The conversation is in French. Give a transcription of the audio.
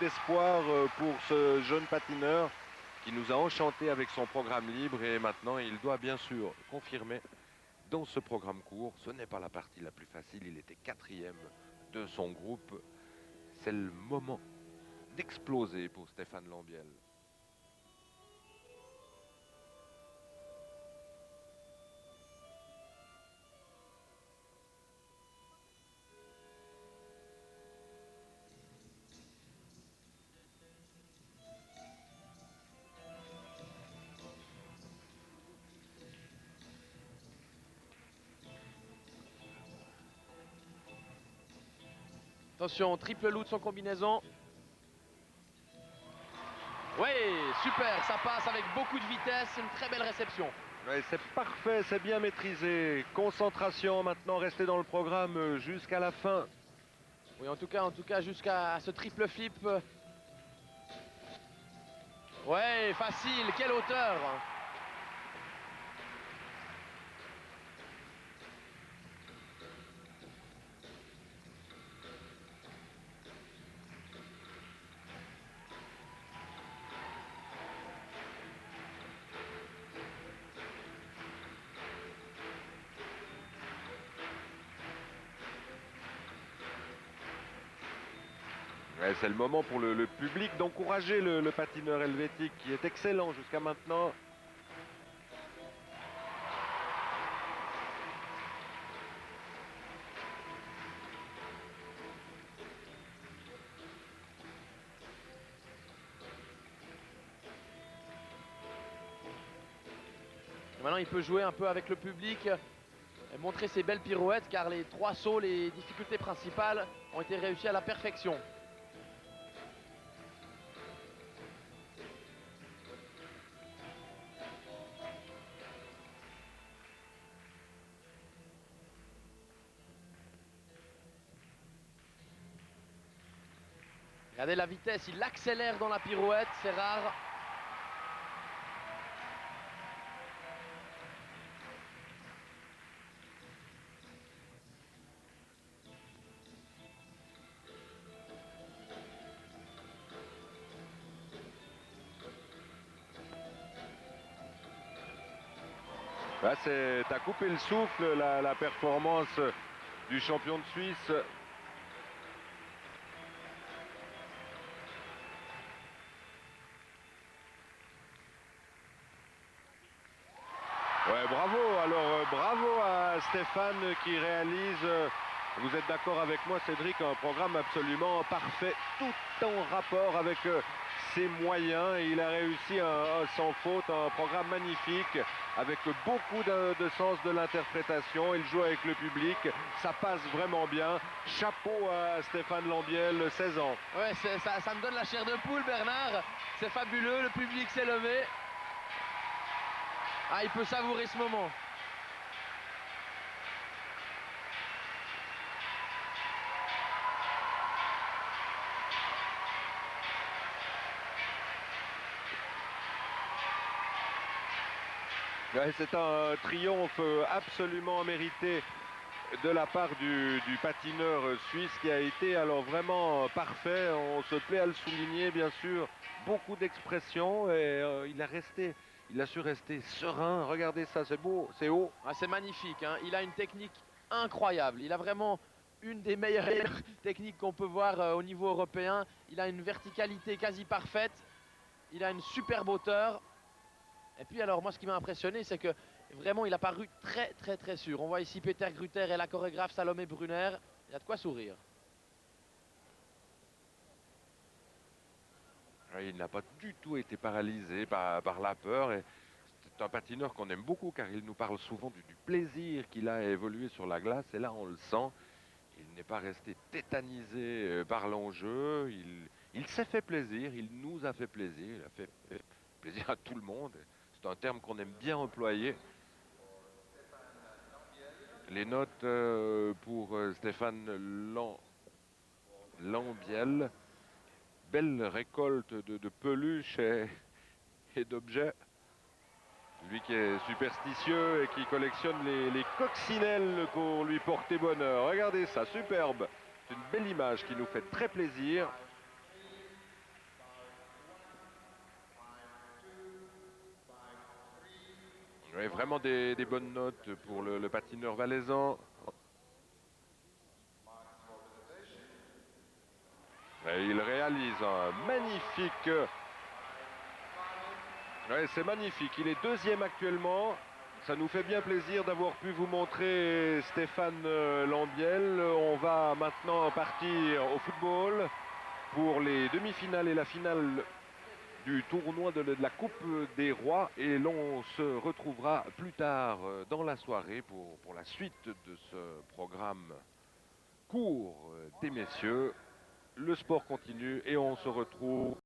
d'espoir pour ce jeune patineur qui nous a enchantés avec son programme libre et maintenant il doit bien sûr confirmer dans ce programme court. Ce n'est pas la partie la plus facile, il était quatrième de son groupe. C'est le moment d'exploser pour Stéphane Lambiel. Attention, triple loup de son combinaison. Oui, super, ça passe avec beaucoup de vitesse, une très belle réception. Ouais, c'est parfait, c'est bien maîtrisé. Concentration maintenant, rester dans le programme jusqu'à la fin. Oui, en tout cas, jusqu'à ce triple flip. Ouais, facile, quelle hauteur. Ouais, c'est le moment pour le public d'encourager le patineur helvétique qui est excellent jusqu'à maintenant. Et maintenant, il peut jouer un peu avec le public et montrer ses belles pirouettes car les trois sauts, les difficultés principales ont été réussies à la perfection. Regardez la vitesse, il accélère dans la pirouette, c'est rare. Là, c'est à couper le souffle, la performance du champion de Suisse. Ouais, bravo. Alors, bravo à Stéphane qui réalise, vous êtes d'accord avec moi, Cédric, un programme absolument parfait, tout en rapport avec ses moyens. Il a réussi sans faute un programme magnifique avec beaucoup de sens de l'interprétation. Il joue avec le public, ça passe vraiment bien. Chapeau à Stéphane Lambiel, 16 ans. Ouais, ça me donne la chair de poule, Bernard. C'est fabuleux, le public s'est levé. Ah, il peut savourer ce moment. Ouais, c'est un triomphe absolument mérité de la part du patineur suisse qui a été alors vraiment parfait. On se plaît à le souligner, bien sûr. Beaucoup d'expression et il a su rester serein. Regardez ça, c'est beau, c'est haut. Ah, c'est magnifique, hein. Il a une technique incroyable. Il a vraiment une des meilleures techniques qu'on peut voir au niveau européen. Il a une verticalité quasi parfaite. Il a une superbe hauteur. Et puis alors, moi, ce qui m'a impressionné, c'est que vraiment, il a paru très sûr. On voit ici Peter Gruter et la chorégraphe Salomé Brunner. Il y a de quoi sourire. Il n'a pas du tout été paralysé par la peur. Et c'est un patineur qu'on aime beaucoup car il nous parle souvent du plaisir qu'il a à évoluer sur la glace. Et là, on le sent. Il n'est pas resté tétanisé par l'enjeu. Il s'est fait plaisir. Il nous a fait plaisir. Il a fait plaisir à tout le monde. C'est un terme qu'on aime bien employer. Les notes pour Stéphane Lambiel. Belle récolte de peluches et d'objets. Lui qui est superstitieux et qui collectionne les coccinelles pour lui porter bonheur. Regardez ça, superbe. C'est une belle image qui nous fait très plaisir. vraiment des bonnes notes pour le patineur valaisan. Et il réalise un magnifique... Ouais, c'est magnifique. Il est deuxième actuellement. Ça nous fait bien plaisir d'avoir pu vous montrer Stéphane Lambiel. On va maintenant partir au football pour les demi-finales et la finale du tournoi de la Coupe des Rois. Et l'on se retrouvera plus tard dans la soirée pour la suite de ce programme court des messieurs. Le sport continue et on se retrouve